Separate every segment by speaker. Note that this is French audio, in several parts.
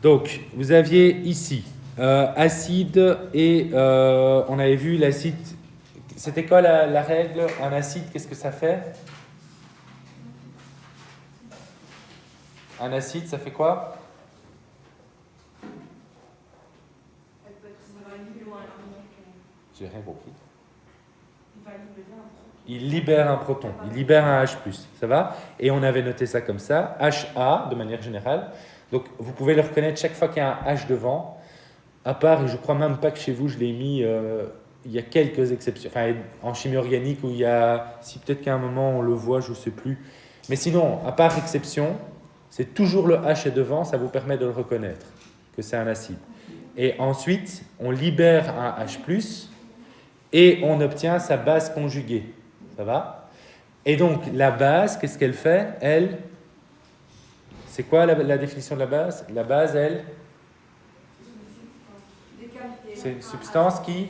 Speaker 1: Donc, vous aviez ici acide et on avait vu l'acide. C'était quoi la règle? Un acide, qu'est-ce que ça fait? Un acide, ça fait quoi? J'ai rien compris. Il libère un proton, il libère un H+, ça va? Et on avait noté ça comme ça, HA de manière générale. Donc vous pouvez le reconnaître chaque fois qu'il y a un H devant, à part, et je crois même pas que chez vous je l'ai mis, il y a quelques exceptions. Enfin, en chimie organique où il y a, si peut-être qu'à un moment on le voit, je ne sais plus. Mais sinon, à part exception, c'est toujours le H est devant, ça vous permet de le reconnaître, que c'est un acide. Et ensuite, on libère un H+, et on obtient sa base conjuguée. Ça va? Et donc, la base, qu'est-ce qu'elle fait? Elle, c'est quoi la définition de la base? La base, elle, c'est une substance qui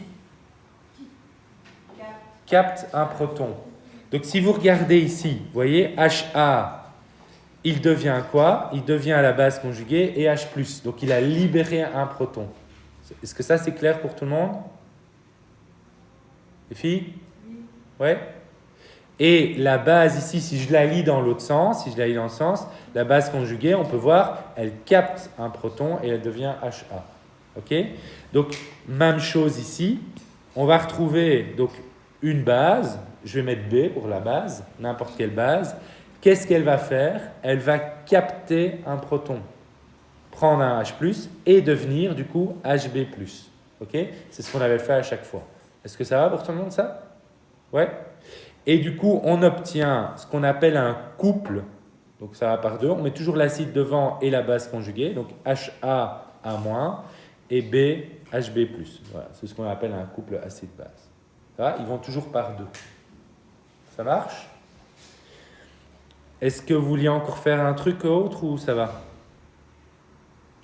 Speaker 1: capte un proton. Donc, si vous regardez ici, vous voyez, HA, il devient quoi? Il devient la base conjuguée et H+. Donc, il a libéré un proton. Est-ce que ça, c'est clair pour tout le monde? Les filles? Ouais? Et la base ici, si je la lis dans l'autre sens, la base conjuguée, on peut voir, elle capte un proton et elle devient HA. Ok? Donc, même chose ici. On va retrouver donc, une base. Je vais mettre B pour la base, n'importe quelle base. Qu'est-ce qu'elle va faire? Elle va capter un proton, prendre un H+, et devenir du coup HB+. Ok? C'est ce qu'on avait fait à chaque fois. Est-ce que ça va pour tout le monde, ça? Ouais? Et du coup, on obtient ce qu'on appelle un couple. Donc ça va par deux. On met toujours l'acide devant et la base conjuguée. Donc HA A- et B HB+. Voilà, c'est ce qu'on appelle un couple acide-base. Ils vont toujours par deux. Ça marche? Est-ce que vous vouliez encore faire un truc autre ou ça va?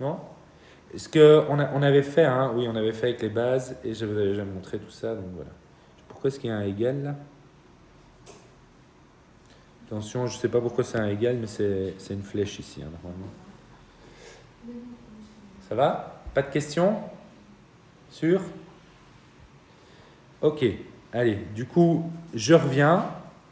Speaker 1: Non? Est-ce qu'on avait fait, hein? Oui, on avait fait avec les bases et je vous avais déjà montré tout ça. Donc voilà. Pourquoi est-ce qu'il y a un égal là? Attention, je ne sais pas pourquoi c'est un égal, mais c'est une flèche ici, hein, normalement. Ça va? Pas de questions? Sûr? Ok, allez, du coup, je reviens.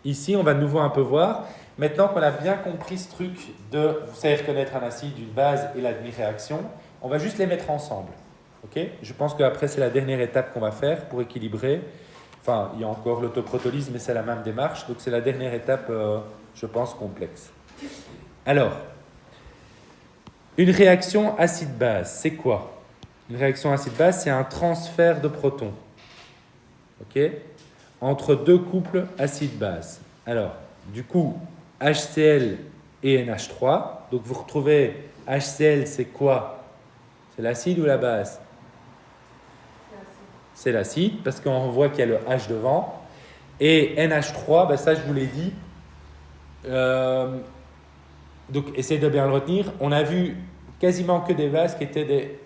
Speaker 1: Ici, on va de nouveau un peu voir. Maintenant qu'on a bien compris ce truc de, vous savez reconnaître un acide, une base et la demi-réaction, on va juste les mettre ensemble. Ok? Je pense qu'après, c'est la dernière étape qu'on va faire pour équilibrer. Enfin, il y a encore l'autoprotolyse, mais c'est la même démarche. Donc, c'est la dernière étape, je pense, complexe. Alors, une réaction acide-base, c'est quoi? Une réaction acide-base, c'est un transfert de protons. Ok? Entre deux couples acide-base. Alors, du coup, HCl et NH3. Donc, vous retrouvez HCl, c'est quoi? C'est l'acide ou la base? C'est l'acide, parce qu'on voit qu'il y a le H devant. Et NH3, ben ça, je vous l'ai dit. Donc, essayez de bien le retenir. On a vu quasiment que des bases qui étaient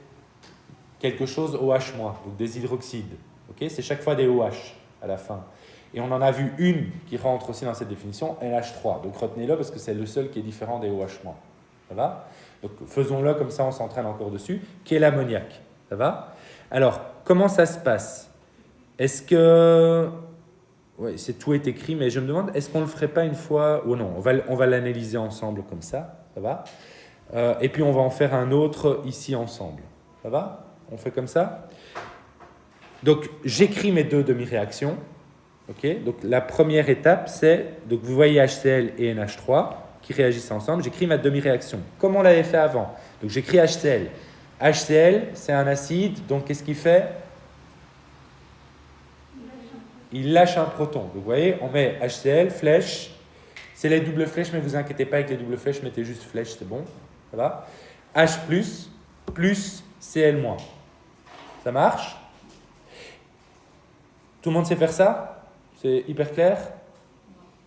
Speaker 1: quelque chose OH-, donc des hydroxydes. Okay? C'est chaque fois des OH à la fin. Et on en a vu une qui rentre aussi dans cette définition, NH3. Donc retenez-le parce que c'est le seul qui est différent des OH-. Ça va? Donc faisons-le comme ça, on s'entraîne encore dessus, qui est l'ammoniac. Ça va? Alors, comment ça se passe? Est-ce que... Oui, tout est écrit, mais je me demande, est-ce qu'on ne le ferait pas une fois ou non? On va l'analyser ensemble comme ça va? Et puis on va en faire un autre ici ensemble. Ça va? On fait comme ça? Donc, j'écris mes deux demi-réactions. Okay? Donc, la première étape, c'est, donc vous voyez HCl et NH3 qui réagissent ensemble. J'écris ma demi-réaction, comme on l'avait fait avant. Donc, j'écris HCl. HCl, c'est un acide, donc qu'est-ce qu'il fait? Il lâche un proton. Donc, vous voyez, on met HCl, flèche. C'est les doubles flèches, mais ne vous inquiétez pas avec les doubles flèches, mettez juste flèche, c'est bon. Ça va? H+, plus Cl-. Ça marche? Tout le monde sait faire ça? C'est hyper clair?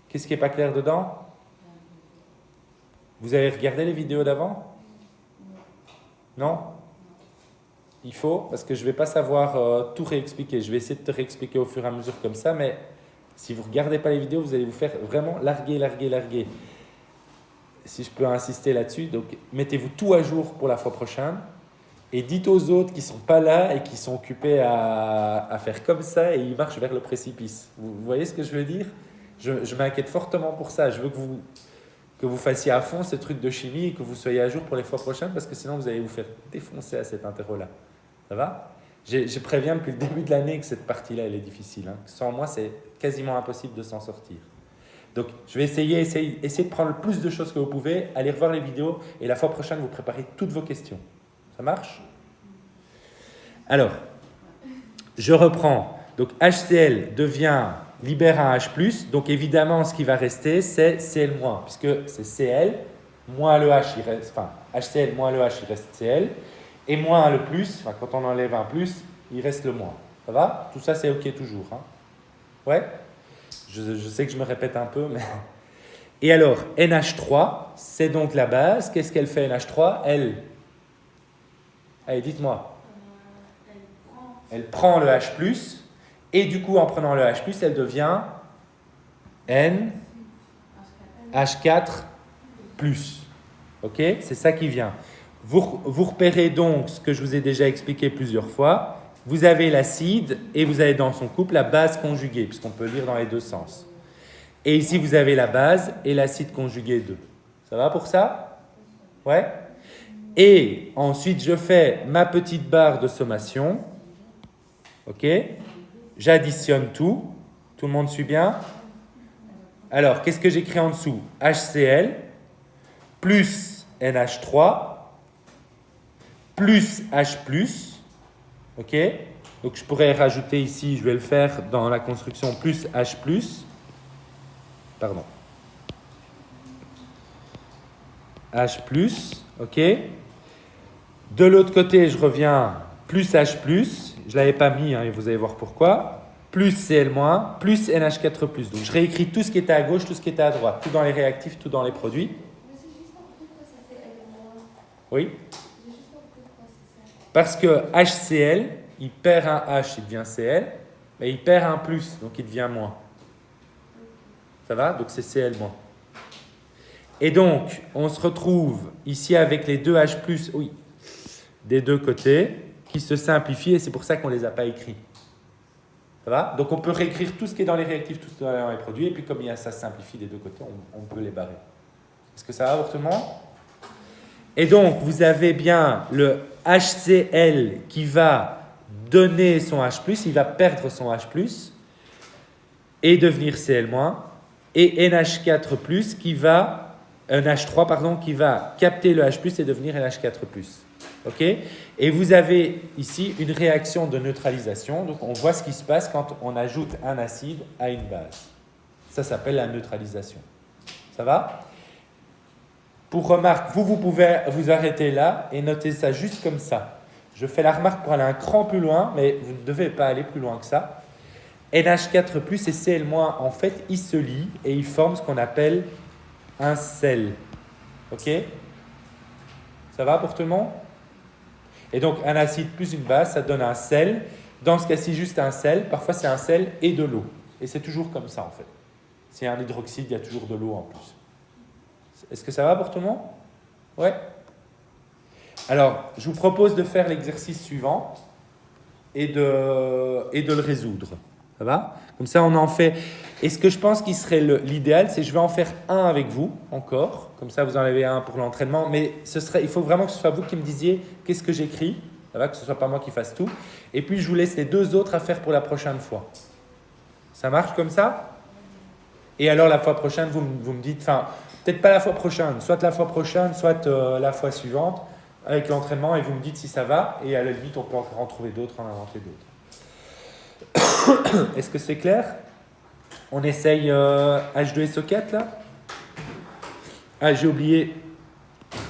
Speaker 1: Qu'est-ce qui n'est pas clair dedans? Vous avez regardé les vidéos d'avant? Non? Il faut, parce que je ne vais pas savoir tout réexpliquer. Je vais essayer de te réexpliquer au fur et à mesure comme ça, mais si vous ne regardez pas les vidéos, vous allez vous faire vraiment larguer. Si je peux insister là-dessus, donc mettez-vous tout à jour pour la fois prochaine. et dites aux autres qui ne sont pas là et qui sont occupés à faire comme ça et ils marchent vers le précipice. Vous voyez ce que je veux dire? Je m'inquiète fortement pour ça. Je veux que vous fassiez à fond ce truc de chimie et que vous soyez à jour pour les fois prochaines parce que sinon vous allez vous faire défoncer à cet interro-là. Ça va? Je préviens depuis le début de l'année que cette partie-là, elle est difficile. Hein. Sans moi, c'est quasiment impossible de s'en sortir. Donc, je vais essayer de prendre le plus de choses que vous pouvez, aller revoir les vidéos et la fois prochaine, vous préparez toutes vos questions. Ça marche? Alors, je reprends. Donc, HCl libère un H+, donc évidemment, ce qui va rester, c'est Cl-, puisque c'est Cl, moins le H, il reste, enfin, HCl moins le H, il reste Cl, et moins le plus, enfin, quand on enlève un plus, il reste le moins. Ça va? Tout ça, c'est OK toujours. Hein? Ouais? Je sais que je me répète un peu, mais... Et alors, NH3, c'est donc la base. Qu'est-ce qu'elle fait, NH3? Allez, dites-moi. Elle prend le H+, et du coup, en prenant le H+, elle devient NH4+. OK? C'est ça qui vient. Vous repérez donc ce que je vous ai déjà expliqué plusieurs fois. Vous avez l'acide et vous avez dans son couple la base conjuguée, puisqu'on peut lire dans les deux sens. Et ici, vous avez la base et l'acide conjugué 2. Ça va pour ça? Ouais? Et ensuite, je fais ma petite barre de sommation. OK? J'additionne tout. Tout le monde suit bien? Alors, qu'est-ce que j'écris en dessous? HCl plus NH3 plus H+. OK? Donc, je pourrais rajouter ici, je vais le faire dans la construction, plus H+. Pardon. H+, OK? De l'autre côté, je reviens, plus H+, je ne l'avais pas mis, hein, et vous allez voir pourquoi, plus Cl-, plus NH4+. Donc, je réécris tout ce qui était à gauche, tout ce qui était à droite, tout dans les réactifs, tout dans les produits. Oui? Parce que HCl, il perd un H, il devient Cl, mais il perd un plus, donc il devient moins. Ça va? Donc c'est Cl-. Et donc, on se retrouve ici avec les deux H+, oui, des deux côtés, qui se simplifient, et c'est pour ça qu'on ne les a pas écrits. Ça va? Donc on peut réécrire tout ce qui est dans les réactifs, tout ce qui est dans les produits, et puis comme ça se simplifie des deux côtés, on peut les barrer. Est-ce que ça va pour tout le monde? Et donc, vous avez bien le HCl qui va donner son H+, il va perdre son H+, et devenir Cl-, et NH4+, qui va, NH3, pardon, qui va capter le H+, et devenir NH4+. OK? Et vous avez ici une réaction de neutralisation, donc on voit ce qui se passe quand on ajoute un acide à une base. Ça s'appelle la neutralisation. Ça va? Pour remarque, vous pouvez vous arrêter là et noter ça juste comme ça. Je fais la remarque pour aller un cran plus loin, mais vous ne devez pas aller plus loin que ça. NH4+ et Cl-, en fait, ils se lient et ils forment ce qu'on appelle un sel. OK? Ça va pour tout le monde? Et donc, un acide plus une base, ça donne un sel. Dans ce cas-ci, juste un sel. Parfois, c'est un sel et de l'eau. Et c'est toujours comme ça, en fait. S'il y a un hydroxyde, il y a toujours de l'eau en plus. Est-ce que ça va pour tout le monde? Ouais. Alors, je vous propose de faire l'exercice suivant et de le résoudre. Ça va? Comme ça, on en fait... Et ce que je pense qui serait l'idéal, c'est que je vais en faire un avec vous, encore. Comme ça, vous en avez un pour l'entraînement. Mais il faut vraiment que ce soit vous qui me disiez qu'est-ce que j'écris. Ça va? Que ce ne soit pas moi qui fasse tout. Et puis, je vous laisse les deux autres à faire pour la prochaine fois. Ça marche comme ça? Et alors, la fois prochaine, vous me dites... Enfin, peut-être pas la fois prochaine. Soit la fois prochaine, soit la fois suivante, avec l'entraînement. Et vous me dites si ça va. Et à la limite, on peut encore en trouver d'autres, en inventer d'autres. Est-ce que c'est clair? On essaye H2SO4 là? Ah, j'ai oublié,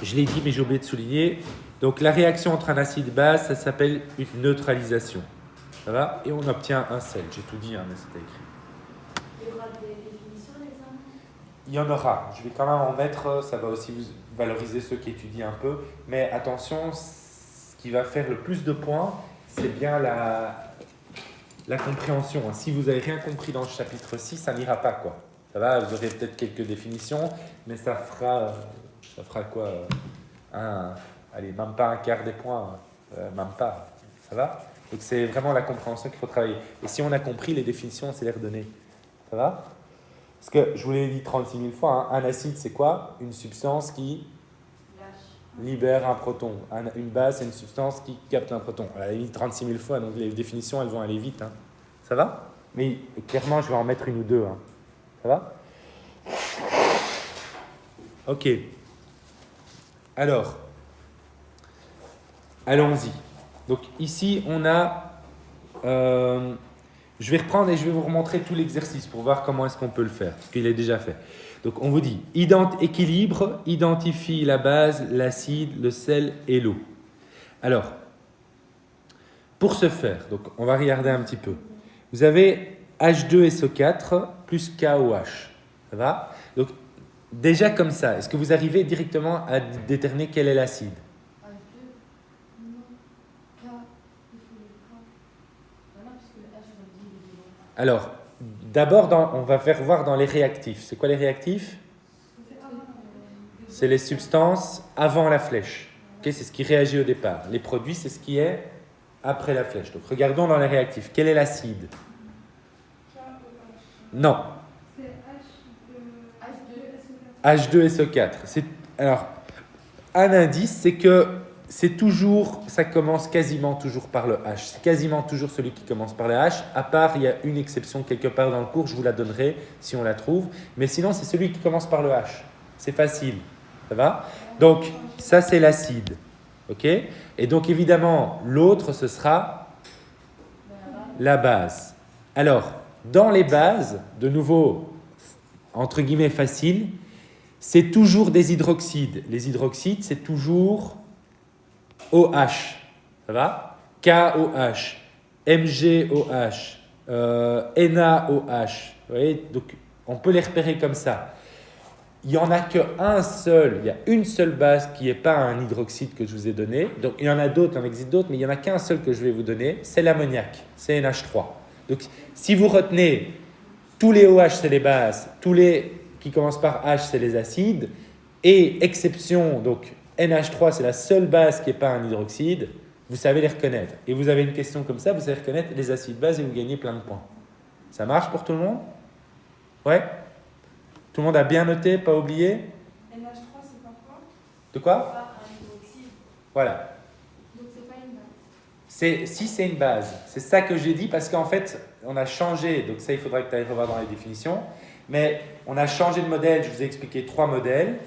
Speaker 1: je l'ai dit mais j'ai oublié de souligner. Donc la réaction entre un acide base, ça s'appelle une neutralisation. Ça va? Et on obtient un sel. J'ai tout dit, hein, mais c'était écrit.
Speaker 2: Il y aura des définitions à l'examen?
Speaker 1: Il y en aura. Je vais quand même en mettre, ça va aussi vous valoriser ceux qui étudient un peu. Mais attention, ce qui va faire le plus de points, c'est bien la compréhension. Si vous n'avez rien compris dans le chapitre 6, ça n'ira pas, quoi. Ça va, vous aurez peut-être quelques définitions, mais ça fera quoi allez, même pas un quart des points. Même pas. Ça va? Donc c'est vraiment la compréhension qu'il faut travailler. Et si on a compris les définitions, on sait les redonner. Ça va? Parce que je vous l'ai dit 36 000 fois, hein, un acide c'est quoi? Une substance qui libère un proton. Une base c'est une substance qui capte un proton. On l'a dit 36 000 fois, donc les définitions elles vont aller vite. Hein. Ça va? Mais clairement je vais en mettre une ou deux. Hein. Ça va? Ok. Alors, allons-y. Donc ici, on a... je vais reprendre et je vais vous remontrer tout l'exercice pour voir comment est-ce qu'on peut le faire, parce qu'il est déjà fait. Donc on vous dit, équilibre, identifie la base, l'acide, le sel et l'eau. Alors, pour ce faire, donc on va regarder un petit peu. Vous avez H2SO4 plus KOH. Ça va? Donc, déjà comme ça, est-ce que vous arrivez directement à déterminer quel est l'acide? Alors, d'abord, on va faire voir dans les réactifs. C'est quoi les réactifs? C'est les substances avant la flèche. Okay, c'est ce qui réagit au départ. Les produits, c'est ce qui est après la flèche. Donc, regardons dans les réactifs. Quel est l'acide? Non. H2SO4. Alors, un indice, c'est que ça commence quasiment toujours par le H. C'est quasiment toujours celui qui commence par le H, à part, il y a une exception quelque part dans le cours, je vous la donnerai si on la trouve. Mais sinon, c'est celui qui commence par le H. C'est facile. Ça va? Donc, ça, c'est l'acide. OK? Et donc, évidemment, l'autre, ce sera la base. Alors, dans les bases, de nouveau, entre guillemets, facile, c'est toujours des hydroxydes. Les hydroxydes, c'est toujours OH. Ça va? KOH, MgOH, NaOH. Vous voyez? Donc, on peut les repérer comme ça. Il n'y en a qu'un seul, il y a une seule base qui n'est pas un hydroxyde que je vous ai donné. Donc, il y en a d'autres, il en existe d'autres, mais il n'y en a qu'un seul que je vais vous donner, c'est l'ammoniac, c'est NH3. Donc, si vous retenez tous les OH, c'est les bases, tous les qui commencent par H, c'est les acides, et exception, donc NH3, c'est la seule base qui n'est pas un hydroxyde, vous savez les reconnaître. Et vous avez une question comme ça, vous savez reconnaître les acides bases et vous gagnez plein de points. Ça marche pour tout le monde? Ouais? Tout le monde a bien noté, pas oublié?
Speaker 2: NH3, c'est pas quoi?
Speaker 1: De quoi?
Speaker 2: Pas un hydroxyde.
Speaker 1: Voilà.
Speaker 2: Donc c'est pas une base.
Speaker 1: Si c'est une base, c'est ça que j'ai dit parce qu'en fait, on a changé, donc ça il faudra que tu ailles revoir dans les définitions, mais on a changé de modèle, je vous ai expliqué 3 modèles,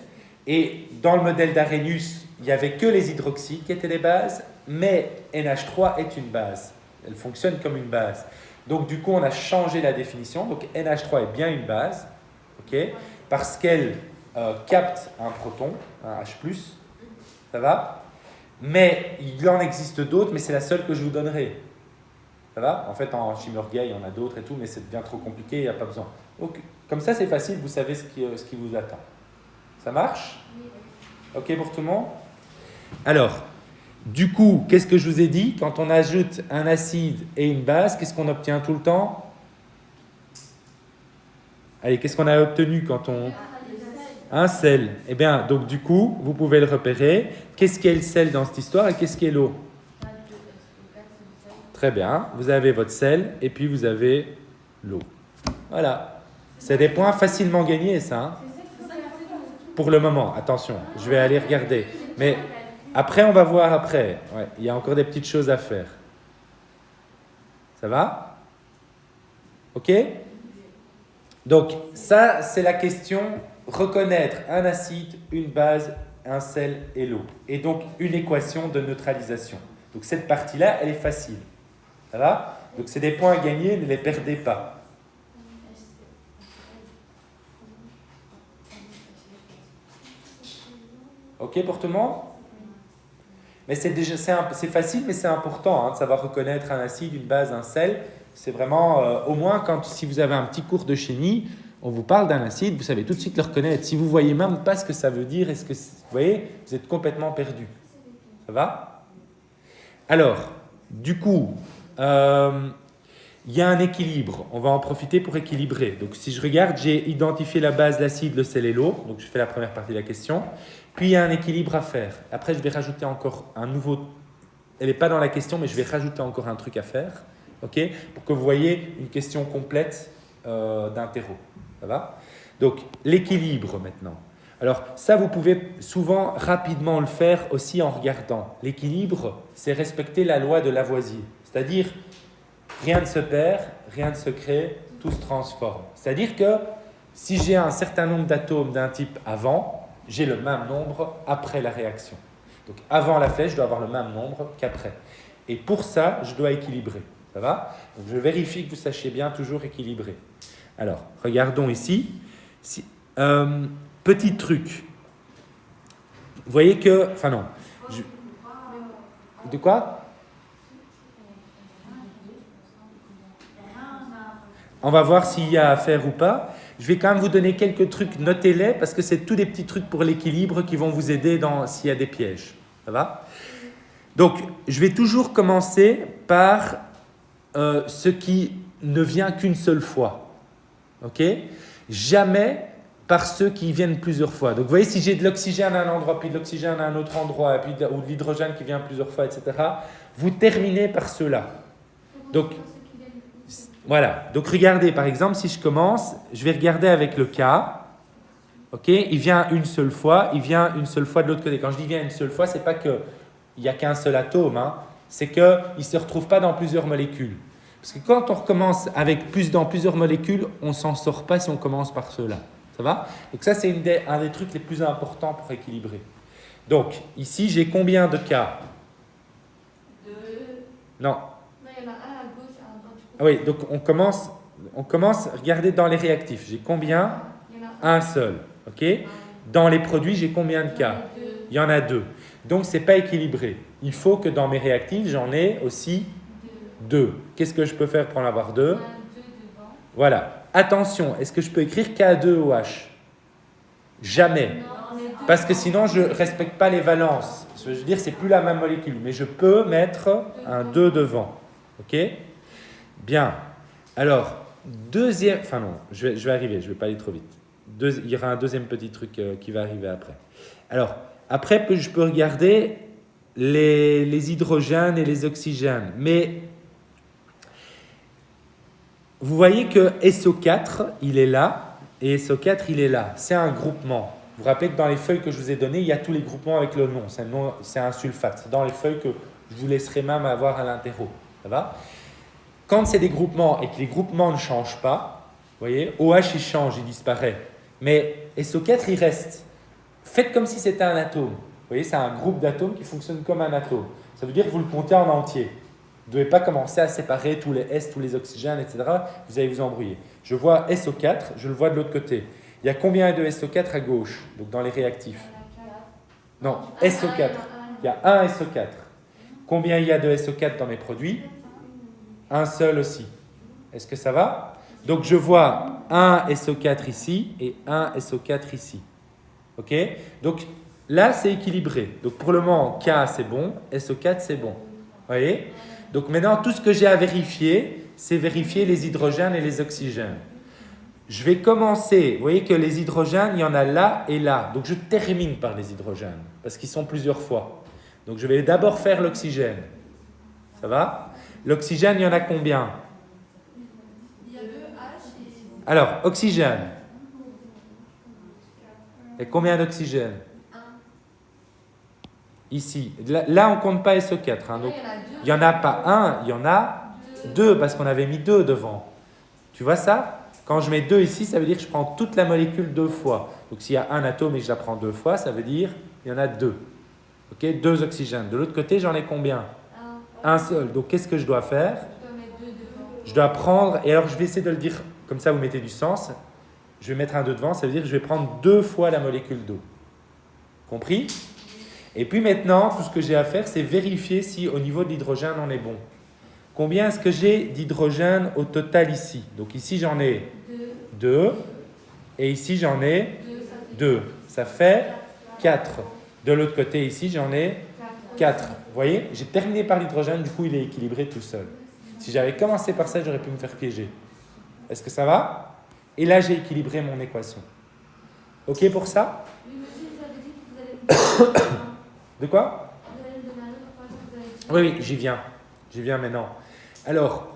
Speaker 1: et dans le modèle d'Arrhenius, il n'y avait que les hydroxydes qui étaient des bases, mais NH3 est une base, elle fonctionne comme une base. Donc du coup, on a changé la définition, donc NH3 est bien une base, okay, parce qu'elle capte un proton, un H+, ça va? Mais il en existe d'autres, mais c'est la seule que je vous donnerai. Ça va? En fait, en chimie orga, il y en a d'autres et tout, mais c'est bien trop compliqué, il n'y a pas besoin. Donc, comme ça, c'est facile, vous savez ce qui vous attend. Ça marche? Ok pour tout le monde? Alors, du coup, qu'est-ce que je vous ai dit? Quand on ajoute un acide et une base, qu'est-ce qu'on obtient tout le temps? Allez, qu'est-ce qu'on a obtenu quand on... Un sel. Eh bien, donc du coup, vous pouvez le repérer. Qu'est-ce qu'est le sel dans cette histoire et qu'est-ce qu'est l'eau? Très bien. Vous avez votre sel et puis vous avez l'eau. Voilà. C'est des points facilement gagnés, ça. Hein? Pour le moment, attention, je vais aller regarder. Mais après, on va voir après. Ouais, il y a encore des petites choses à faire. Ça va? Ok? Donc, ça, c'est la question... Reconnaître un acide, une base, un sel et l'eau. Et donc, une équation de neutralisation. Donc, cette partie-là, elle est facile. Ça va? Donc, c'est des points à gagner, ne les perdez pas. Ok pour tout le monde? Mais c'est facile, mais c'est important de savoir reconnaître un acide, une base, un sel. C'est vraiment, au moins, si vous avez un petit cours de chimie, on vous parle d'un acide, vous savez tout de suite le reconnaître. Si vous ne voyez même pas ce que ça veut dire, vous voyez, vous êtes complètement perdu. Ça va? Alors, du coup, il y a un équilibre. On va en profiter pour équilibrer. Donc, si je regarde, j'ai identifié la base, l'acide, le sel et l'eau. Donc, je fais la première partie de la question. Puis, il y a un équilibre à faire. Après, je vais rajouter encore un nouveau elle n'est pas dans la question, mais je vais rajouter encore un truc à faire, ok, pour que vous voyez une question complète d'un terreau. Ça va? Donc, l'équilibre maintenant. Alors, ça, vous pouvez souvent rapidement le faire aussi en regardant. L'équilibre, c'est respecter la loi de Lavoisier. C'est-à-dire, rien ne se perd, rien ne se crée, tout se transforme. C'est-à-dire que si j'ai un certain nombre d'atomes d'un type avant, j'ai le même nombre après la réaction. Donc, avant la flèche, je dois avoir le même nombre qu'après. Et pour ça, je dois équilibrer. Ça va? Donc, je vérifie que vous sachiez bien toujours équilibrer. Alors, regardons ici. Petit truc. Vous voyez que... Enfin non. De quoi? On va voir s'il y a à faire ou pas. Je vais quand même vous donner quelques trucs, notez-les, parce que c'est tous des petits trucs pour l'équilibre qui vont vous aider s'il y a des pièges. Ça va? Donc, je vais toujours commencer par ce qui ne vient qu'une seule fois. Ok? Jamais par ceux qui viennent plusieurs fois. Donc, vous voyez, si j'ai de l'oxygène à un endroit, puis de l'oxygène à un autre endroit, et puis ou de l'hydrogène qui vient plusieurs fois, etc., vous terminez par ceux-là. Donc, voilà. Donc, regardez, par exemple, si je commence, je vais regarder avec le K. Ok? Il vient une seule fois, il vient une seule fois de l'autre côté. Quand je dis vient une seule fois, c'est pas qu'il n'y a qu'un seul atome, hein. C'est qu'il ne se retrouve pas dans plusieurs molécules. Parce que quand on recommence dans plusieurs molécules, on ne s'en sort pas si on commence par ceux-là. Ça va? Donc ça, c'est un des trucs les plus importants pour équilibrer. Donc, ici, j'ai combien de K?
Speaker 2: 2.
Speaker 1: Non.
Speaker 2: Non, il y en a un à gauche et un à droite.
Speaker 1: Ah oui, donc on commence, regardez dans les réactifs. J'ai combien?
Speaker 2: Il y en a
Speaker 1: Un seul. Ok? Dans les produits, j'ai combien de K? Il y en a 2. Donc, ce n'est pas équilibré. Il faut que dans mes réactifs, j'en ai aussi 2. Qu'est-ce que je peux faire pour en avoir 2?
Speaker 2: 2 devant.
Speaker 1: Voilà. Attention, est-ce que je peux écrire K2OH? Jamais. Parce que sinon, je ne respecte pas les valences. Je veux dire, ce n'est plus la même molécule. Mais je peux mettre un 2 devant. OK? Bien. Alors, deuxième... Enfin non, je vais arriver, je ne vais pas aller trop vite. Il y aura un deuxième petit truc qui va arriver après. Alors, après, je peux regarder les hydrogènes et les oxygènes. Mais... Vous voyez que SO4, il est là, et SO4, il est là. C'est un groupement. Vous vous rappelez que dans les feuilles que je vous ai données, il y a tous les groupements avec le nom. C'est un sulfate. C'est dans les feuilles que je vous laisserai même avoir à l'interro. Ça va? Quand c'est des groupements et que les groupements ne changent pas, vous voyez, OH, il change, il disparaît. Mais SO4, il reste. Faites comme si c'était un atome. Vous voyez, c'est un groupe d'atomes qui fonctionne comme un atome. Ça veut dire que vous le comptez en entier. Vous ne devez pas commencer à séparer tous les S, tous les oxygènes, etc. Vous allez vous embrouiller. Je vois SO4, je le vois de l'autre côté. Il y a combien de SO4 à gauche, donc dans les réactifs? Non, SO4. Il y a un SO4. Combien il y a de SO4 dans mes produits? Un seul aussi. Est-ce que ça va? Donc je vois un SO4 ici et un SO4 ici. Ok? Donc là, c'est équilibré. Donc pour le moment, K, c'est bon. SO4, c'est bon. Vous voyez? Donc maintenant, tout ce que j'ai à vérifier, c'est vérifier les hydrogènes et les oxygènes. Je vais commencer, vous voyez que les hydrogènes, il y en a là et là. Donc je termine par les hydrogènes, parce qu'ils sont plusieurs fois. Donc je vais d'abord faire l'oxygène. Ça va? L'oxygène, il y en a combien?
Speaker 2: Il y a 2 H et...
Speaker 1: Alors, oxygène. Et combien d'oxygène?
Speaker 2: 1.
Speaker 1: Ici. Là on ne compte pas SO4. Hein, donc, il n'y en a pas un, il y en a 2, parce qu'on avait mis 2 devant. Tu vois ça? Quand je mets 2 ici, ça veut dire que je prends toute la molécule 2 fois. Donc s'il y a un atome et que je la prends 2 fois, ça veut dire qu'il y en a 2. Ok? 2 oxygènes. De l'autre côté, j'en ai combien? Un seul. Donc qu'est-ce que je dois faire?
Speaker 2: Je dois mettre 2 devant.
Speaker 1: Je dois prendre, et alors je vais essayer de le dire comme ça, vous mettez du sens. Je vais mettre un 2 devant, ça veut dire que je vais prendre 2 fois la molécule d'eau. Compris? Et puis maintenant, tout ce que j'ai à faire, c'est vérifier si au niveau de l'hydrogène, on est bon. Combien est-ce que j'ai d'hydrogène au total ici? Donc ici, j'en ai 2. Et ici, j'en ai 2. Ça fait 4. De l'autre côté, ici, j'en ai 4. Vous voyez? J'ai terminé par l'hydrogène, du coup, il est équilibré tout seul. Si j'avais commencé par ça, j'aurais pu me faire piéger. Est-ce que ça va? Et là, j'ai équilibré mon équation. OK pour ça?
Speaker 2: Oui, monsieur, vous avez dit que vous allez me donner...
Speaker 1: De quoi?
Speaker 2: Vous allez me donner un autre, par exemple, vous avez dit
Speaker 1: Oui, j'y viens. J'y viens maintenant. Alors,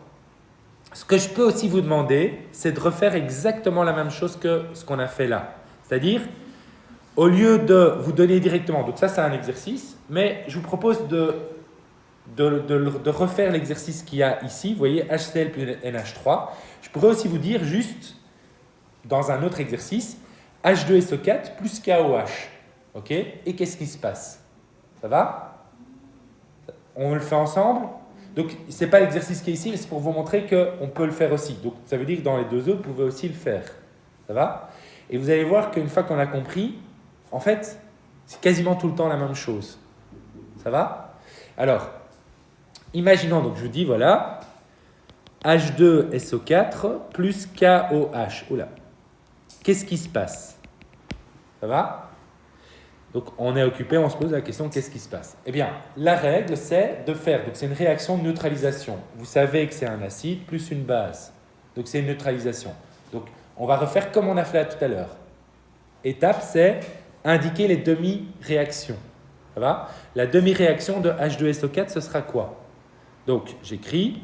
Speaker 1: ce que je peux aussi vous demander, c'est de refaire exactement la même chose que ce qu'on a fait là. C'est-à-dire, au lieu de vous donner directement, donc ça c'est un exercice, mais je vous propose de refaire l'exercice qu'il y a ici, vous voyez, HCl plus NH3. Je pourrais aussi vous dire juste, dans un autre exercice, H2SO4 plus KOH. Ok? Et qu'est-ce qui se passe? Ça va? On le fait ensemble? Donc, ce n'est pas l'exercice qui est ici, mais c'est pour vous montrer qu'on peut le faire aussi. Donc, ça veut dire que dans les deux autres, vous pouvez aussi le faire. Ça va? Et vous allez voir qu'une fois qu'on a compris, en fait, c'est quasiment tout le temps la même chose. Ça va? Alors, imaginons, donc je vous dis, voilà, H2SO4 plus KOH. Oula. Qu'est-ce qui se passe? Ça va? Donc, on est occupé, on se pose la question, qu'est-ce qui se passe? Eh bien, la règle, c'est de faire, donc c'est une réaction de neutralisation. Vous savez que c'est un acide plus une base. Donc, c'est une neutralisation. Donc, on va refaire comme on a fait là tout à l'heure. Étape, c'est indiquer les demi-réactions. Ça va? La demi-réaction de H2SO4, ce sera quoi? Donc, j'écris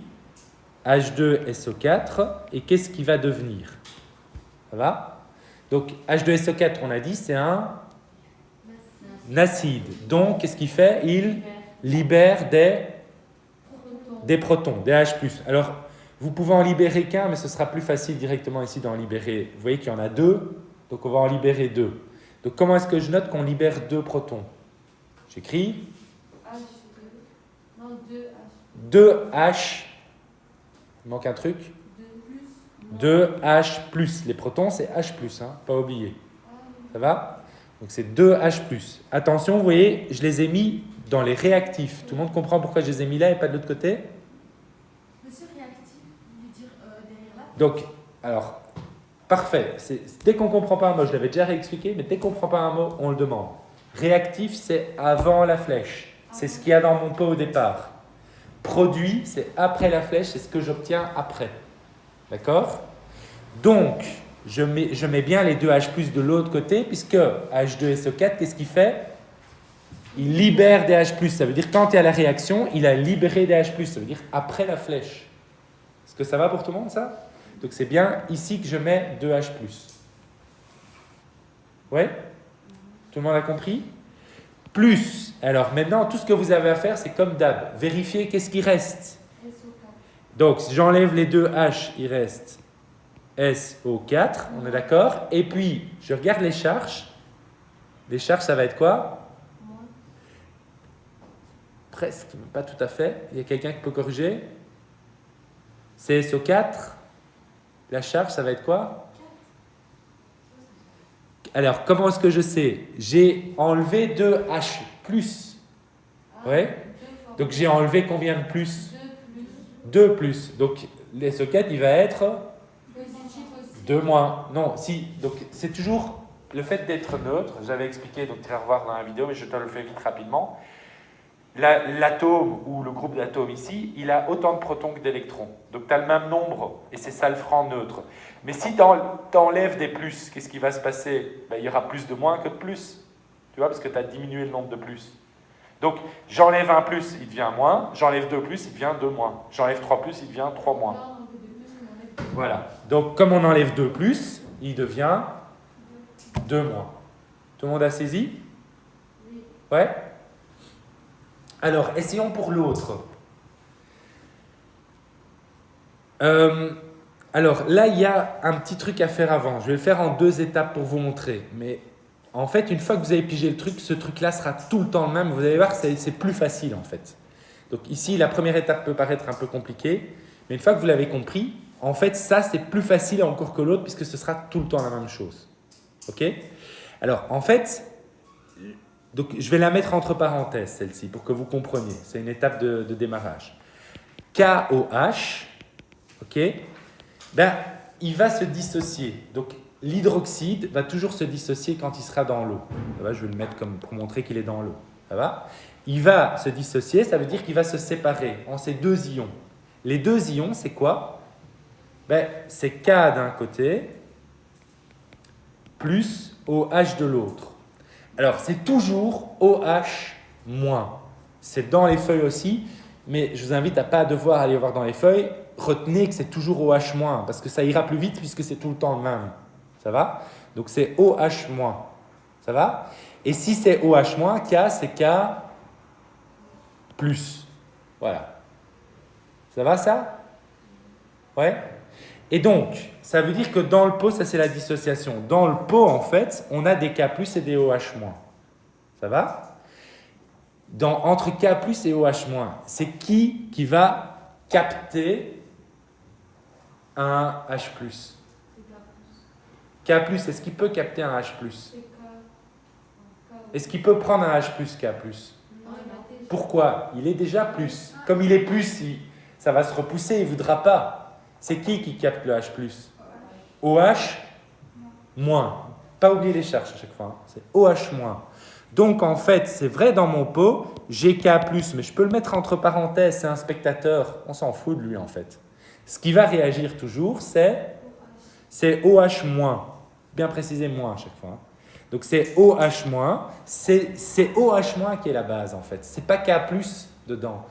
Speaker 1: H2SO4, et qu'est-ce qui va devenir? Ça va? Donc, H2SO4, on a dit, c'est un acide. Donc, qu'est-ce qu'il fait? Il libère des protons, des H+. Alors, vous pouvez en libérer qu'un, mais ce sera plus facile directement ici d'en libérer. Vous voyez qu'il y en a deux, donc on va en libérer deux. Donc, comment est-ce que je note qu'on libère deux protons? J'écris
Speaker 2: H2. Non, 2H.
Speaker 1: 2H. Il manque un truc?
Speaker 2: 2 plus.
Speaker 1: 2H+. Les protons, c'est H+, hein, pas oublier. Ça va? Donc c'est 2H+. Attention, vous voyez, je les ai mis dans les réactifs. Tout le monde comprend pourquoi je les ai mis là et pas de l'autre côté?
Speaker 2: Monsieur réactif, vous voulez dire derrière là?
Speaker 1: Donc, alors, parfait. Dès qu'on ne comprend pas un mot, je l'avais déjà réexpliqué, mais dès qu'on ne comprend pas un mot, on le demande. Réactif, c'est avant la flèche. C'est ce qu'il y a dans mon pot au départ. Produit, c'est après la flèche, c'est ce que j'obtiens après. D'accord? Donc, je mets bien les deux H+, de l'autre côté, puisque H2SO4, qu'est-ce qu'il fait? Il libère des H+. Ça veut dire quand il y a la réaction, il a libéré des H+. Ça veut dire après la flèche. Est-ce que ça va pour tout le monde, ça? Donc, c'est bien ici que je mets 2 H+. Ouais? Tout le monde a compris? Plus. Alors, maintenant, tout ce que vous avez à faire, c'est comme d'hab. Vérifier qu'est-ce qui reste.
Speaker 2: SO4.
Speaker 1: Donc, si j'enlève les deux H, il reste SO4, on est d'accord? Et puis, je regarde les charges. Les charges, ça va être quoi?
Speaker 2: Moins.
Speaker 1: Presque, mais pas tout à fait. Il y a quelqu'un qui peut corriger? C'est SO4. La charge, ça va être quoi? Alors, comment est-ce que je sais? J'ai enlevé 2 H+. Ouais. Donc, j'ai enlevé combien de plus?
Speaker 2: 2 plus.
Speaker 1: 2 plus. Donc, l'SO4, il va être
Speaker 2: Positif aussi.
Speaker 1: 2 moins. Non, si. Donc, c'est toujours le fait d'être neutre. J'avais expliqué, donc tu vas revoir dans la vidéo, mais je te le fais vite rapidement. L'atome ou le groupe d'atomes ici, il a autant de protons que d'électrons. Donc, tu as le même nombre et c'est ça le franc neutre. Mais si tu enlèves des plus, qu'est-ce qui va se passer? Ben, il y aura plus de moins que de plus. Tu vois, parce que tu as diminué le nombre de plus. Donc, j'enlève un plus, il devient moins. J'enlève 2 plus, il devient 2 moins. J'enlève 3 plus, il devient 3 moins.
Speaker 2: Là, on enlève 2 plus, on enlève 2.
Speaker 1: Voilà. Donc, comme on enlève 2 plus, il devient 2 moins. Tout le monde a saisi?
Speaker 2: Oui.
Speaker 1: Ouais? Alors, essayons pour l'autre. Alors, là, il y a un petit truc à faire avant. Je vais le faire en 2 étapes pour vous montrer. Mais en fait, une fois que vous avez pigé le truc, ce truc-là sera tout le temps le même. Vous allez voir que c'est plus facile, en fait. Donc ici, la première étape peut paraître un peu compliquée. Mais une fois que vous l'avez compris, en fait, ça, c'est plus facile encore que l'autre puisque ce sera tout le temps la même chose. OK? Alors, en fait, donc, je vais la mettre entre parenthèses, celle-ci, pour que vous compreniez. C'est une étape de démarrage. KOH, OK? Ben, il va se dissocier. Donc, l'hydroxyde va toujours se dissocier quand il sera dans l'eau. Ça va, je vais le mettre comme pour montrer qu'il est dans l'eau. Ça va? Il va se dissocier, ça veut dire qu'il va se séparer en ces deux ions. Les deux ions, c'est quoi? Ben, c'est K d'un côté plus OH de l'autre. Alors, c'est toujours OH moins. C'est dans les feuilles aussi, mais je vous invite à pas devoir aller voir dans les feuilles. Retenez que c'est toujours OH-, parce que ça ira plus vite puisque c'est tout le temps le même. Ça va? Donc c'est OH-. Ça va? Et si c'est OH-, K, c'est K plus. Voilà. Ça va ça? Ouais? Et donc, ça veut dire que dans le pot, ça c'est la dissociation. Dans le pot, en fait, on a des K+, et des OH-. Ça va? Entre K+, et OH-, c'est qui va capter un H+? K+, est-ce qu'il peut capter un H+? Est-ce qu'il peut prendre un H+, K+? Pourquoi? Il est déjà plus. Comme il est plus, ça va se repousser, il ne voudra pas. C'est qui capte le H+? OH-. Pas oublier les charges à chaque fois. Hein. C'est OH-. Donc en fait, c'est vrai dans mon pot, j'ai K+, mais je peux le mettre entre parenthèses, c'est un spectateur, on s'en fout de lui en fait. Ce qui va réagir toujours, c'est OH-. Bien préciser moins à chaque fois. Hein. Donc c'est OH-, c'est OH- qui est la base en fait. C'est pas K+ dedans.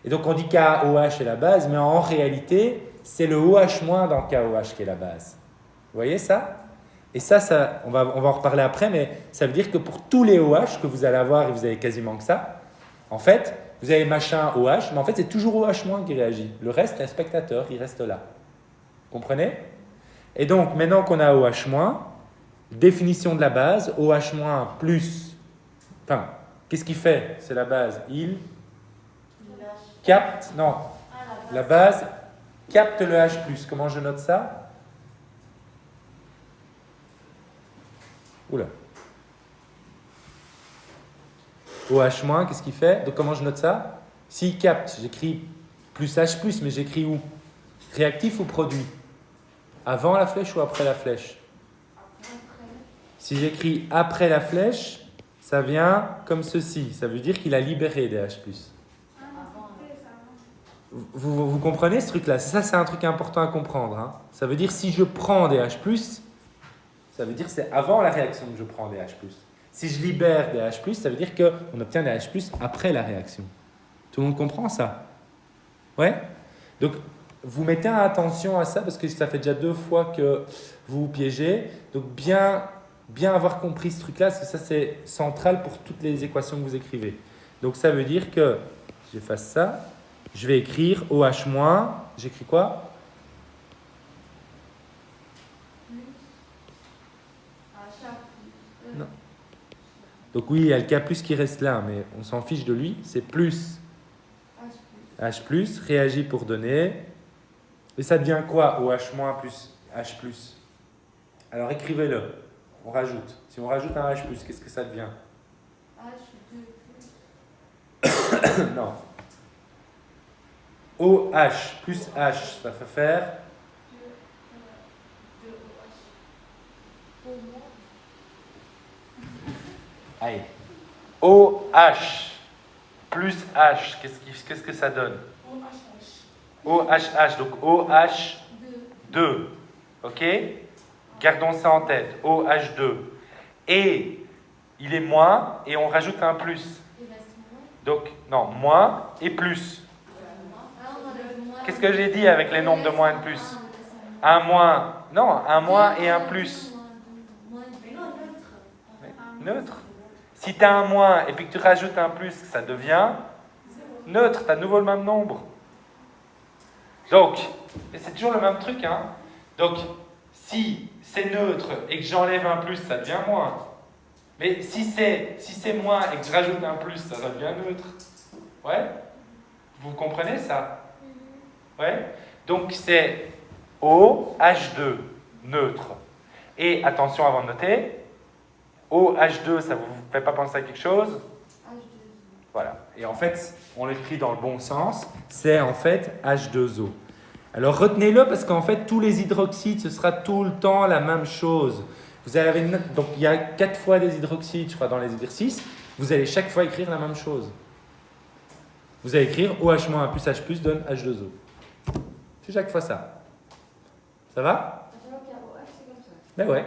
Speaker 1: Et donc on dit KOH est la base, mais en réalité, c'est le OH- dans KOH qui est la base. Vous voyez ça? Et ça on va en reparler après, mais ça veut dire que pour tous les OH que vous allez avoir, et vous avez quasiment que ça, en fait, vous avez machin OH, mais en fait c'est toujours OH- qui réagit. Le reste, un spectateur, il reste là. Comprenez? Et donc maintenant qu'on a OH-, définition de la base, OH- plus, enfin, qu'est-ce qu'il fait? C'est la base. Il capte, non, la base capte le H+. Comment je note ça? Oula. OH-, qu'est-ce qu'il fait? Donc comment je note ça? S'il capte, j'écris plus H+, mais j'écris où? Réactif ou produit? Avant la flèche ou après la flèche? Si j'écris après la flèche, ça vient comme ceci. Ça veut dire qu'il a libéré des H+. Vous comprenez ce truc-là? Ça, c'est un truc important à comprendre. Hein. Ça veut dire si je prends des H+, ça veut dire que c'est avant la réaction que je prends des H+. Si je libère des H+, ça veut dire qu'on obtient des H+, après la réaction. Tout le monde comprend ça? Ouais? Donc, vous mettez attention à ça parce que ça fait déjà 2 fois que vous vous piégez. Donc, bien avoir compris ce truc-là, parce que ça, c'est central pour toutes les équations que vous écrivez. Donc, ça veut dire que, j'efface ça, je vais écrire OH-, j'écris quoi? Non. Donc oui, il y a le K+ qui reste là, mais on s'en fiche de lui, c'est plus H+, réagit pour donner. Et ça devient quoi, OH- plus H+? Alors écrivez-le, on rajoute. Si on rajoute un H+, qu'est-ce que ça devient? Non. OH plus H, ça fait faire allez. OH plus H, qu'est-ce que ça donne? OHH, donc OH2. Ok? Gardons ça en tête. OH2. Et il est moins, et on rajoute un plus. Donc, non, moins et plus. Qu'est-ce que j'ai dit avec les nombres de moins et de plus? Un moins, non, un moins et un plus. Neutre. Si tu as un moins et puis que tu rajoutes un plus, ça devient neutre. Tu as de nouveau le même nombre. Donc, et c'est toujours le même truc. Hein. Donc, si c'est neutre et que j'enlève un plus, ça devient moins. Mais si c'est moins et que je rajoute un plus, ça devient neutre. Ouais? Vous comprenez ça? Ouais? Donc, c'est OH2, neutre. Et attention avant de noter, OH2, ça ne vous fait pas penser à quelque chose? Voilà. Et en fait, on l'écrit dans le bon sens. C'est en fait H2O. Alors retenez-le parce qu'en fait, tous les hydroxydes, ce sera tout le temps la même chose. Vous avez donc il y a 4 fois des hydroxydes, je crois, dans les exercices. Vous allez chaque fois écrire la même chose. Vous allez écrire OH- plus H+ donne H2O. C'est chaque fois ça. Ça va? Ben ouais.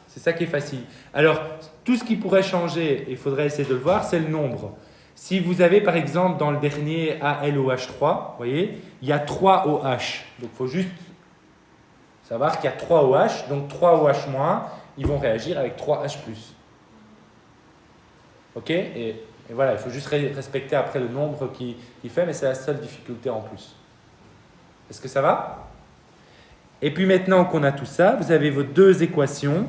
Speaker 1: C'est ça qui est facile. Alors, tout ce qui pourrait changer, il faudrait essayer de le voir, c'est le nombre. Si vous avez par exemple dans le dernier ALOH3, vous voyez, il y a 3 OH. Donc il faut juste savoir qu'il y a 3 OH, donc 3 OH-, ils vont réagir avec 3 H+. Ok, et voilà, il faut juste respecter après le nombre qu'il fait, mais c'est la seule difficulté en plus. Est-ce que ça va? Et puis maintenant qu'on a tout ça, vous avez vos deux équations.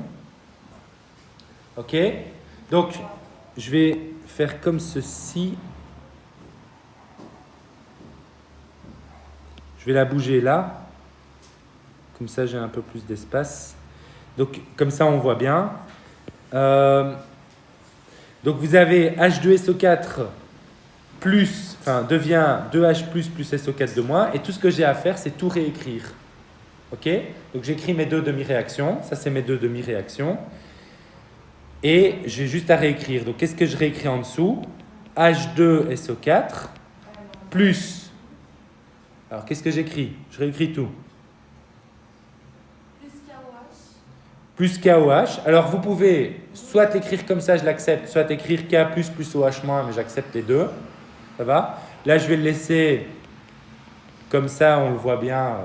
Speaker 1: Ok, donc je vais faire comme ceci. Je vais la bouger là. Comme ça, j'ai un peu plus d'espace. Donc, comme ça, on voit bien. Donc, vous avez H2SO4 devient 2H plus SO4 de moins. Et tout ce que j'ai à faire, c'est tout réécrire. Ok? Donc, j'écris mes deux demi-réactions. Ça, c'est mes deux demi-réactions. Et j'ai juste à réécrire. Donc, qu'est-ce que je réécris en dessous? H2SO4 plus... Alors, qu'est-ce que j'écris? Je réécris tout. Plus KOH. Alors, vous pouvez soit l'écrire comme ça, je l'accepte, soit écrire K plus OH-, mais j'accepte les deux. Ça va? Là, je vais le laisser comme ça, on le voit bien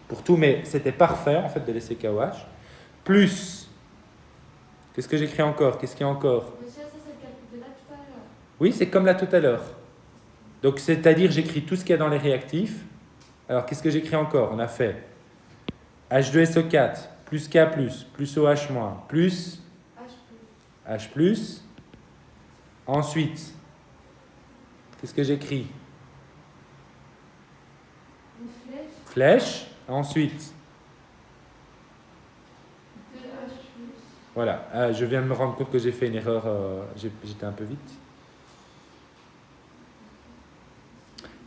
Speaker 1: pour tout, mais c'était parfait, en fait, de laisser KOH. Plus, qu'est-ce que j'écris encore? Qu'est-ce qu'il y a encore?
Speaker 2: Monsieur, ça, c'est le calcul de là tout à l'heure.
Speaker 1: Oui, c'est comme là tout à l'heure. Donc, c'est-à-dire, j'écris tout ce qu'il y a dans les réactifs. Alors, qu'est-ce que j'écris encore? On a fait H2SO4 plus K+, plus OH-, plus H+. Ensuite, qu'est-ce que j'écris?
Speaker 2: Une flèche.
Speaker 1: Flèche. Ensuite,
Speaker 2: 2H+.
Speaker 1: voilà. Je viens de me rendre compte que j'ai fait une erreur. J'étais un peu vite.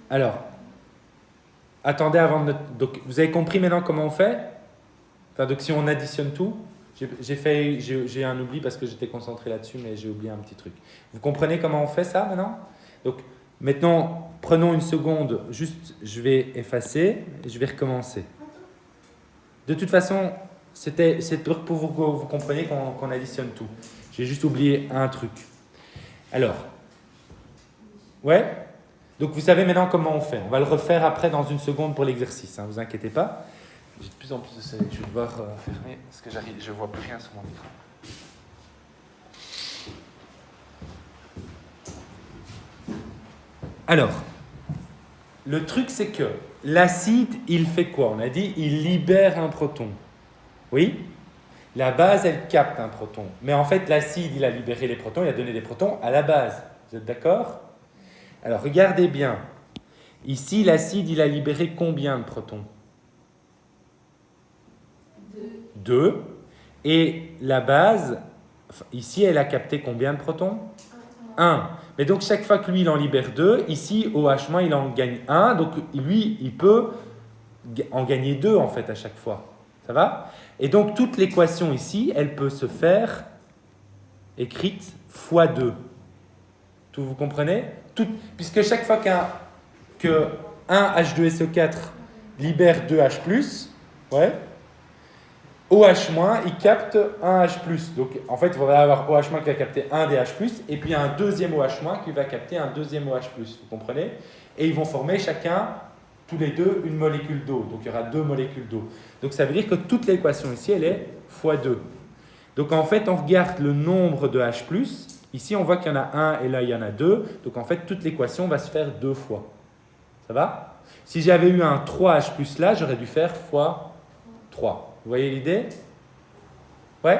Speaker 1: Alors, attendez avant de... Donc, vous avez compris maintenant comment on fait? Enfin, donc, si on additionne tout, j'ai un oubli parce que j'étais concentré là-dessus, mais j'ai oublié un petit truc. Vous comprenez comment on fait ça maintenant? Donc, maintenant, prenons une seconde. Juste, je vais effacer et je vais recommencer. De toute façon, c'est pour que vous compreniez qu'on additionne tout. J'ai juste oublié un truc. Alors, ouais? Donc, vous savez maintenant comment on fait. On va le refaire après dans une seconde pour l'exercice. Ne vous inquiétez pas. J'ai de plus en plus de soleil. Je vais devoir fermer parce que je ne vois plus rien sur mon écran. Alors, le truc, c'est que l'acide, il fait quoi? On a dit, il libère un proton. Oui? La base, elle capte un proton. Mais en fait, l'acide, il a libéré les protons, il a donné des protons à la base. Vous êtes d'accord? Alors, regardez bien. Ici, l'acide, il a libéré combien de protons? 2. Et la base, ici, elle a capté combien de protons? 1. Mais donc, chaque fois que lui, il en libère 2, ici, OH-, il en gagne 1. Donc, lui, il peut en gagner 2, en fait, à chaque fois. Ça va? Et donc, toute l'équation ici, elle peut se faire écrite fois 2. Tout, vous comprenez? Puisque chaque fois que 1 H2SO4 libère 2 H+, ouais, OH-, il capte un H+. Donc, en fait, il va y avoir OH- qui va capter un des H+, et puis un deuxième OH- qui va capter un deuxième OH+. Vous comprenez? Et ils vont former chacun, tous les deux, une molécule d'eau. Donc, il y aura 2 molécules d'eau. Donc, ça veut dire que toute l'équation ici, elle est fois 2. Donc, en fait, on regarde le nombre de H+. Ici, on voit qu'il y en a 1 et là, il y en a 2. Donc, en fait, toute l'équation va se faire 2 fois. Ça va? Si j'avais eu un 3H+, là, j'aurais dû faire fois 3. Vous voyez l'idée? Ouais?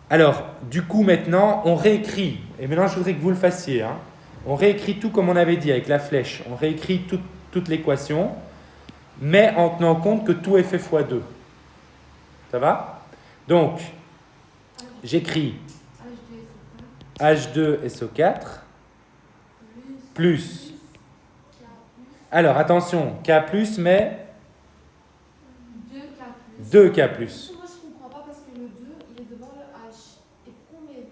Speaker 1: Alors, du coup, maintenant, on réécrit. Et maintenant, je voudrais que vous le fassiez. Hein. On réécrit tout comme on avait dit avec la flèche. On réécrit toute l'équation, mais en tenant compte que tout est fait fois 2. Ça va? Donc, j'écris H2SO4 plus... Alors, attention, K+, mais 2K+.
Speaker 2: Moi, je ne comprends pas parce que le 2, il est devant le H. Et pourquoi on fait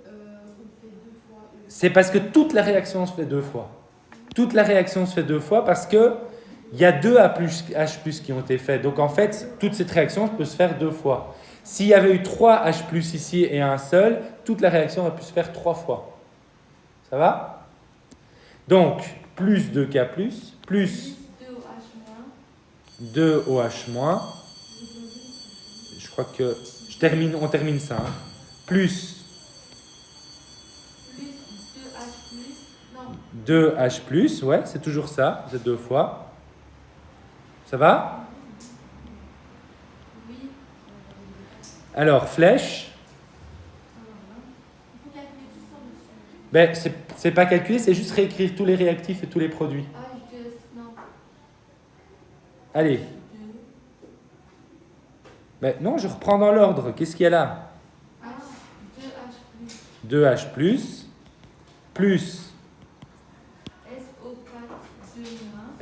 Speaker 2: 2 fois
Speaker 1: C'est parce que toute la réaction se fait 2 fois. Toute la réaction se fait 2 fois parce que il y a 2 H+ qui ont été faits. Donc, en fait, toute cette réaction peut se faire 2 fois. S'il y avait eu 3 H+ ici et un seul, toute la réaction aurait pu se faire 3 fois. Ça va? Donc, plus 2K+, plus
Speaker 2: Plus 2OH-.
Speaker 1: 2OH-, je crois que on termine ça, hein. Plus
Speaker 2: Plus 2H+. Non.
Speaker 1: 2H+, ouais, c'est toujours ça, c'est 2 fois. Ça va?
Speaker 2: Oui.
Speaker 1: Alors, flèche,
Speaker 2: Il faut calculer tout ça dessus.
Speaker 1: ben, c'est pas calculé, c'est juste réécrire tous les réactifs et tous les produits.
Speaker 2: H2, non.
Speaker 1: Allez,
Speaker 2: 2.
Speaker 1: ben, non, je reprends dans l'ordre. Qu'est-ce qu'il y a là?
Speaker 2: H, 2H+.
Speaker 1: 2H+, plus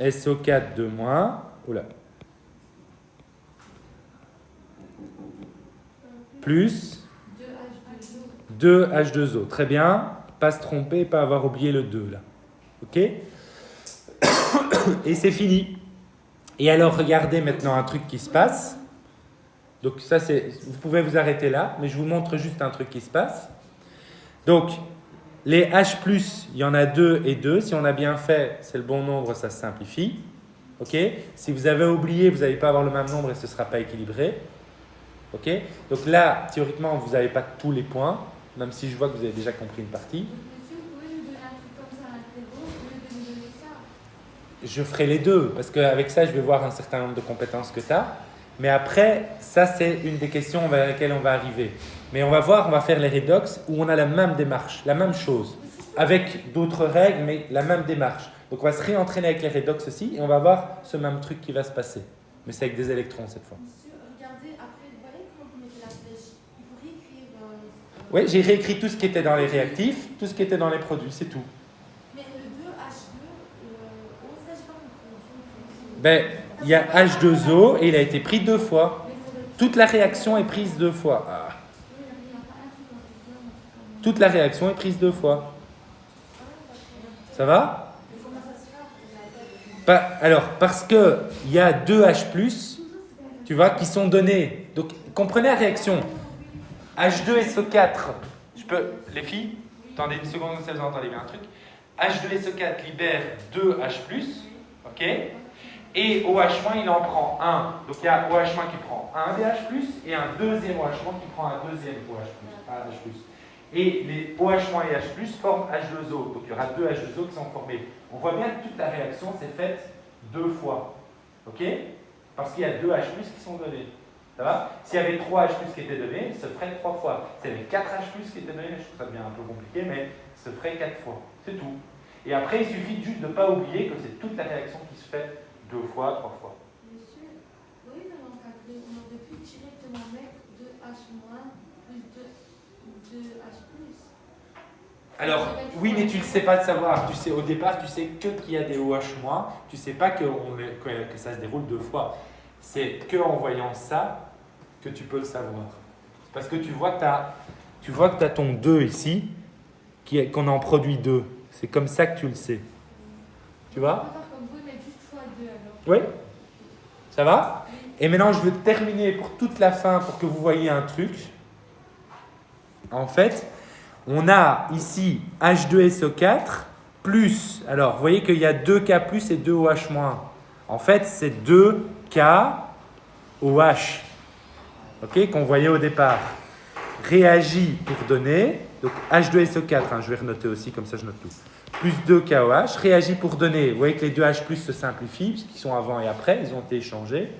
Speaker 2: SO4, 2-.
Speaker 1: SO4 2-, oula, plus
Speaker 2: 2H2O.
Speaker 1: 2H2O. Très bien. Pas se tromper, pas avoir oublié le 2 là. Ok? Et c'est fini. Et alors, regardez maintenant un truc qui se passe. Donc ça, vous pouvez vous arrêter là, mais je vous montre juste un truc qui se passe. Donc, les H+, il y en a 2 et 2. Si on a bien fait, c'est le bon nombre, ça se simplifie. Ok? Si vous avez oublié, vous n'allez pas avoir le même nombre et ce ne sera pas équilibré. Ok? Donc là, théoriquement, vous n'avez pas tous les points, même si je vois que vous avez déjà compris une partie.
Speaker 2: Donc, monsieur, vous pouvez nous donner un truc comme ça à l'apéro au lieu de nous donner ça.
Speaker 1: Je ferai les deux, parce qu'avec ça, je vais voir un certain nombre de compétences que tu as. Mais après, ça, c'est une des questions vers lesquelles on va arriver. Mais on va voir, on va faire les redox où on a la même démarche, la même chose, avec d'autres règles, mais la même démarche. Donc on va se réentraîner avec les redox aussi, et on va voir ce même truc qui va se passer. Mais c'est avec des électrons cette fois.
Speaker 2: Monsieur, regardez, après, vous voyez comment vous mettez la flèche. Il faut réécrire.
Speaker 1: Oui, j'ai réécrit tout ce qui était dans les réactifs, tout ce qui était dans les produits, c'est tout.
Speaker 2: Mais le 2H2, ça, j'ai pas compris.
Speaker 1: Ben, il y a H2O et il a été pris 2 fois.
Speaker 2: Mais ça doit être.
Speaker 1: Toute la réaction est prise 2 fois. Ah.
Speaker 2: Oui, il n'y a pas un truc dans le examen, un truc comme ça.
Speaker 1: Toute la réaction est prise 2 fois. Ça va?
Speaker 2: Mais comment ça se fait?
Speaker 1: Alors, parce qu'il y a 2 H+, tu vois, qui sont donnés. Donc, comprenez la réaction. H2SO4, les filles, attendez une seconde, vous entendez bien un truc. H2SO4 libère 2 H+, ok? Et OH- il en prend un. Donc il y a OH- qui prend un des H+, et un deuxième OH- qui prend un deuxième OH+, un H+. Et les OH- et H+, forment H2O. Donc il y aura 2 H2O qui sont formés. On voit bien que toute la réaction s'est faite 2 fois. Ok? Parce qu'il y a 2 H+, qui sont donnés. Ça va? S'il y avait 3 H+, qui étaient donnés, ça se ferait 3 fois. S'il y avait 4 H+, qui étaient donnés, je trouve ça devient un peu compliqué, mais ça se ferait 4 fois. C'est tout. Et après, il suffit juste de ne pas oublier que c'est toute la réaction qui se fait 2 fois, 3 fois.
Speaker 2: Monsieur, oui, dans l'encadré, on aurait pu directement mettre 2H- plus 2H+.
Speaker 1: Alors, oui, mais tu ne le sais pas de savoir. Tu sais, au départ, tu sais que qu'il y a des OH-, tu ne sais pas que ça se déroule 2 fois. C'est qu'en voyant ça que tu peux le savoir. Parce que tu vois que tu as ton 2 ici, qu'on en produit 2. C'est comme ça que tu le sais. Tu vois?
Speaker 2: On va faire comme vous, mais juste fois 2 alors.
Speaker 1: Oui? Ça va? Et maintenant, je veux terminer pour toute la fin pour que vous voyez un truc. En fait, on a ici H2SO4 plus, alors vous voyez qu'il y a 2K plus et 2OH-. En fait, c'est 2KOH, ok, qu'on voyait au départ. Réagit pour donner, donc H2SO4, je vais renoter aussi, comme ça je note tout. Plus 2KOH, réagit pour donner. Vous voyez que les deux H plus se simplifient, puisqu'ils sont avant et après, ils ont été échangés.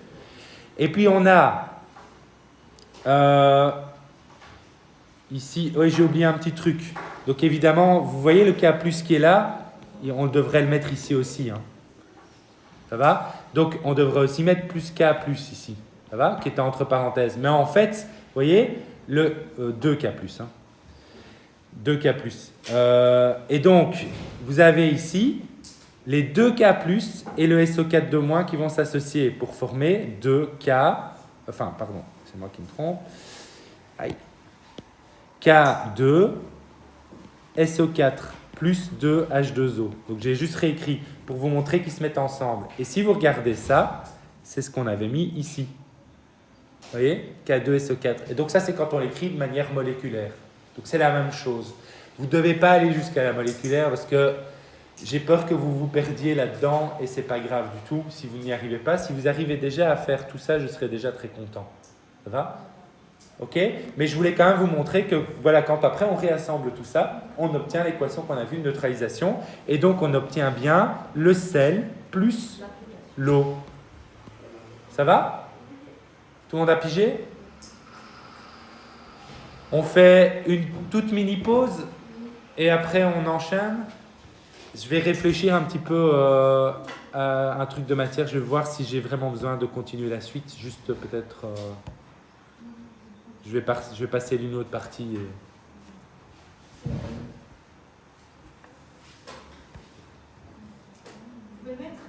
Speaker 1: Et puis on a ici, oui, j'ai oublié un petit truc. Donc évidemment, vous voyez le K plus qui est là, et on devrait le mettre ici aussi. Hein. Ça va? Donc on devrait aussi mettre plus K plus ici. Ça va? Qui est entre parenthèses. Mais en fait, vous voyez, le 2K plus. Hein. 2K plus. Et donc, vous avez ici les 2K plus et le SO4 2- qui vont s'associer pour former 2K. Enfin, pardon, c'est moi qui me trompe. Aïe. K2, SO4 plus 2 H2O. Donc j'ai juste réécrit pour vous montrer qu'ils se mettent ensemble. Et si vous regardez ça, c'est ce qu'on avait mis ici. Vous voyez? K2, SO4. Et donc ça, c'est quand on l'écrit de manière moléculaire. Donc c'est la même chose. Vous ne devez pas aller jusqu'à la moléculaire parce que J'ai peur que vous vous perdiez là-dedans et c'est pas grave du tout si vous n'y arrivez pas. Si vous arrivez déjà à faire tout ça, je serai déjà très content. Ça va? Ok? Mais je voulais quand même vous montrer que voilà, quand après on réassemble tout ça, on obtient l'équation qu'on a vue, une neutralisation, et donc on obtient bien le sel plus l'eau. Ça va? Tout le monde a pigé? On fait une toute mini pause et après on enchaîne. Je vais réfléchir un petit peu à un truc de matière. Je vais voir si j'ai vraiment besoin de continuer la suite. Juste peut-être... je vais passer l'une autre partie.
Speaker 2: Vous pouvez mettre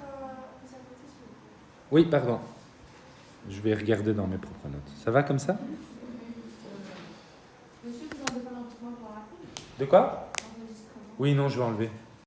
Speaker 2: ça côté sur
Speaker 1: Oui, pardon. Je vais regarder dans mes propres notes. Ça va comme ça?
Speaker 2: Monsieur, vous en avez pas l'enregistrement pour la fin?
Speaker 1: De quoi?
Speaker 2: Enregistrement.
Speaker 1: Oui, non, je vais enlever.